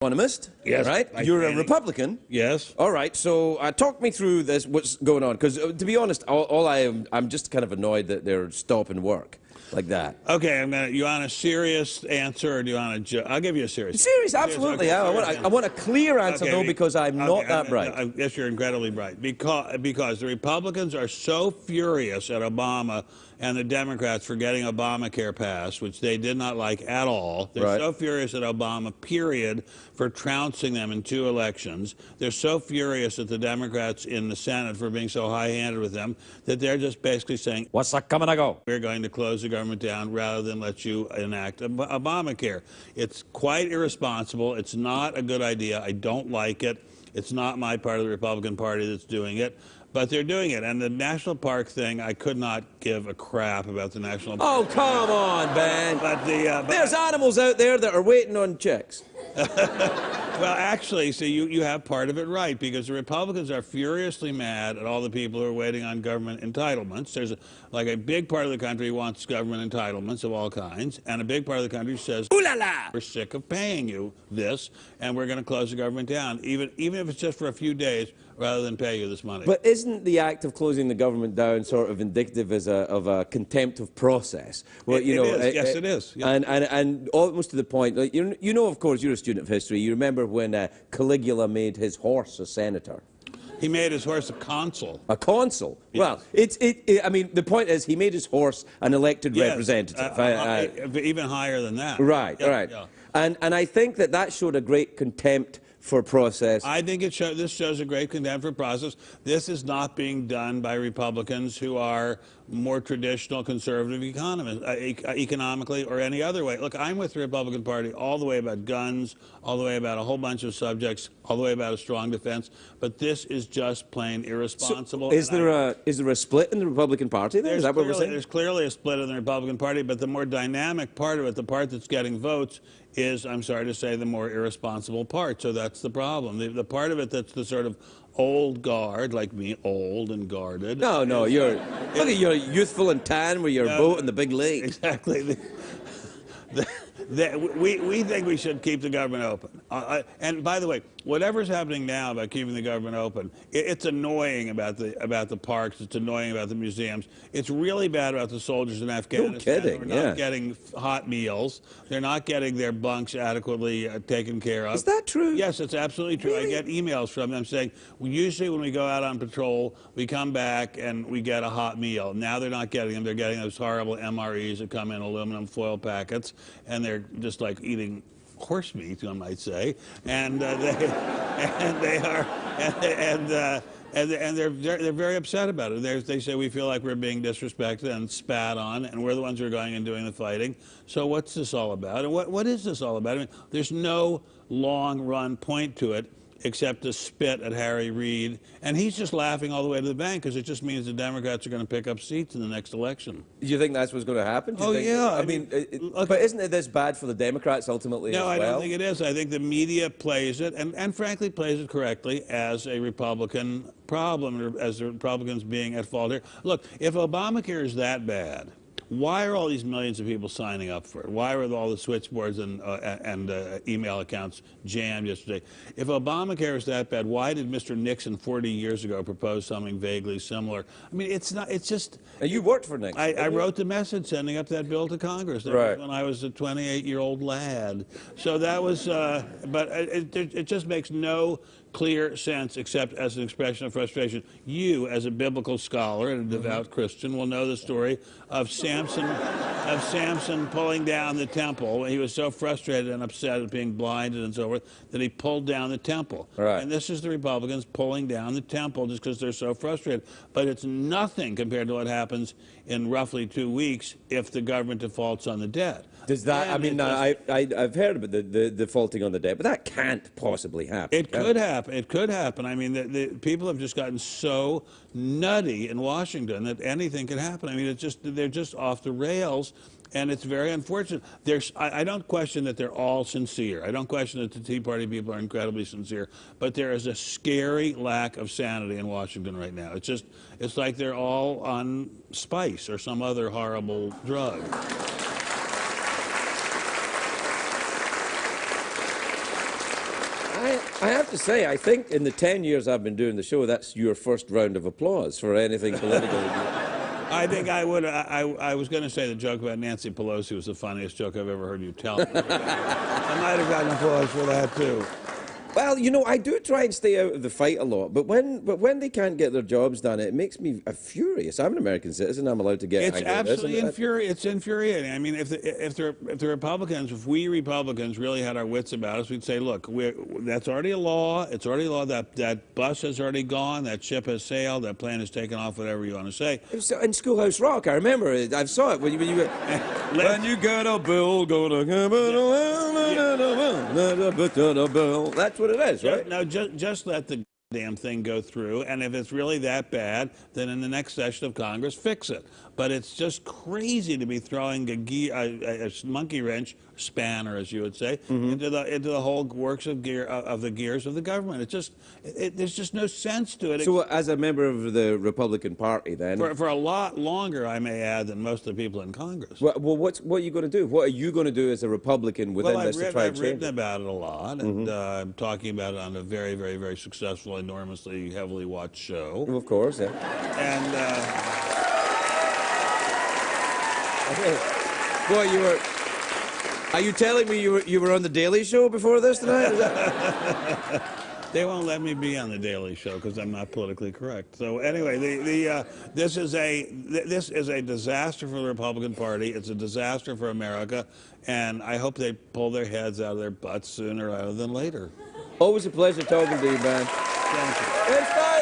Economist, Yes, right? You're a Republican. Yes. All right. So talk me through this. What's going on? Because to be honest, I'm just kind of annoyed that they're stopping work like that. Okay, you want a serious answer, or do you want a? I'll give you a serious. Serious, absolutely. Okay, I want a clear answer though, because I'm not that bright. I guess you're incredibly bright because the Republicans are so furious at Obama and the Democrats for getting Obamacare passed, which they did not like at all. They're so furious at Obama, period, for trouncing them in 2 elections. They're so furious at the Democrats in the Senate for being so high-handed with them that they're just basically saying, "What's that coming to go? We're going to close the government down rather than let you enact Obamacare." It's quite irresponsible. It's not a good idea. I don't like it. It's not my part of the Republican Party that's doing it. But they're doing it. And the national park thing, I could not give a crap about the national park. Oh, come on, Ben. But there's animals out there that are waiting on chicks. Well, actually, see, you have part of it right, because the Republicans are furiously mad at all the people who are waiting on government entitlements. There's a big part of the country wants government entitlements of all kinds, and a big part of the country says, "Ooh la la, we're sick of paying you this, and we're going to close the government down, even if it's just for a few days, rather than pay you this money." But isn't the act of closing the government down sort of indicative of a contempt of process? Well, it is. Yes, it is. Yeah. And almost to the point, like, you know, of course, you're a student of history. You remember when Caligula made his horse a senator? He made his horse a consul. A consul? Yes. Well, I mean, the point is he made his horse an elected representative. Even higher than that. Right, yeah, right. Yeah. And I think that showed a great contempt for process. I think this shows a great contempt for process. This is not being done by Republicans who are more traditional conservative economists, economically or any other way. Look, I'm with the Republican Party all the way about guns, all the way about a whole bunch of subjects, all the way about a strong defense. But this is just plain irresponsible. So is there a split in the Republican Party then? Is that what we're saying? There's clearly a split in the Republican Party, but the more dynamic part of it, the part that's getting votes, is, I'm sorry to say, the more irresponsible part. So that's the problem. The part of it that's the sort of old guard, like me, old and guarded. No, look at you're youthful and tan with your boat in the big lake. Exactly. We think we should keep the government open. And by the way, whatever's happening now about keeping the government open, it's annoying about the parks. It's annoying about the museums. It's really bad about the soldiers in Afghanistan. No kidding. They're not getting hot meals. They're not getting their bunks adequately taken care of. Is that true? Yes, it's absolutely true. Really? I get emails from them saying, usually when we go out on patrol, we come back and we get a hot meal. Now they're not getting them. They're getting those horrible MREs that come in aluminum foil packets, and they're just like eating horse meat, one might say, and they're very upset about it. They say we feel like we're being disrespected and spat on, and we're the ones who are going and doing the fighting. So what's this all about? And what is this all about? I mean, there's no long-run point to it, except to spit at Harry Reid. And he's just laughing all the way to the bank, because it just means the Democrats are going to pick up seats in the next election. Do you think that's what's going to happen? Yeah. I mean, but isn't it this bad for the Democrats ultimately as well? No, I don't think it is. I think the media plays it, and frankly plays it correctly, as a Republican problem, as the Republicans being at fault here. Look, if Obamacare is that bad, why are all these millions of people signing up for it? Why were all the switchboards and email accounts jammed yesterday? If Obamacare is that bad, why did Mr. Nixon 40 years ago propose something vaguely similar? I mean, it's not. It's just. And you worked for Nixon. I wrote the message sending up that bill to Congress. That was when I was a 28-year-old lad. So that was. But it just makes no clear sense, except as an expression of frustration. You, as a biblical scholar and a devout Christian, will know the story of Samson pulling down the temple. He was so frustrated and upset at being blinded and so forth that he pulled down the temple. Right. And this is the Republicans pulling down the temple just because they're so frustrated. But it's nothing compared to what happens in roughly 2 weeks if the government defaults on the debt. Does that? I mean, I've heard about the defaulting on the debt, but that can't possibly happen. It could happen. It could happen. I mean, the people have just gotten so nutty in Washington that anything can happen. I mean, they're just off the rails, and it's very unfortunate. I don't question that they're all sincere. I don't question that the Tea Party people are incredibly sincere, but there is a scary lack of sanity in Washington right now. It's like they're all on spice or some other horrible drug. I have to say, I think in the 10 years I've been doing the show, that's your first round of applause for anything political. I think I would. I was going to say the joke about Nancy Pelosi was the funniest joke I've ever heard you tell. I might have gotten applause for that too. Well, you know, I do try and stay out of the fight a lot, but when they can't get their jobs done, it makes me furious. I'm an American citizen. I'm allowed to get It's angry at this, absolutely infuriating. It's infuriating. I mean, if the Republicans, if we Republicans really had our wits about us, we'd say, look, that's already a law. It's already a law. That bus has already gone. That ship has sailed. That plane has taken off. Whatever you want to say. It was in Schoolhouse Rock. I remember it. I saw it when you when you got a bill gonna come that's what it is, right? No, just let the damn thing go through, and if it's really that bad, then in the next session of Congress, fix it. But it's just crazy to be throwing a monkey wrench, spanner, as you would say, into the whole works of the gears of the government. There's just no sense to it. So, as a member of the Republican Party, then for a lot longer, I may add, than most of the people in Congress. Well, what are you going to do? What are you going to do as a Republican within this to try and change it? I've written about it a lot, and I'm talking about it on a very, very, very successful, enormously heavily watched show. Well, of course, yeah. And boy, are you telling me you were on the Daily Show before this tonight? they won't let me be on the Daily Show because I'm not politically correct. So anyway, this is a disaster for the Republican Party. It's a disaster for America, and I hope they pull their heads out of their butts sooner rather than later. Always a pleasure talking to you, man. Thank you. It's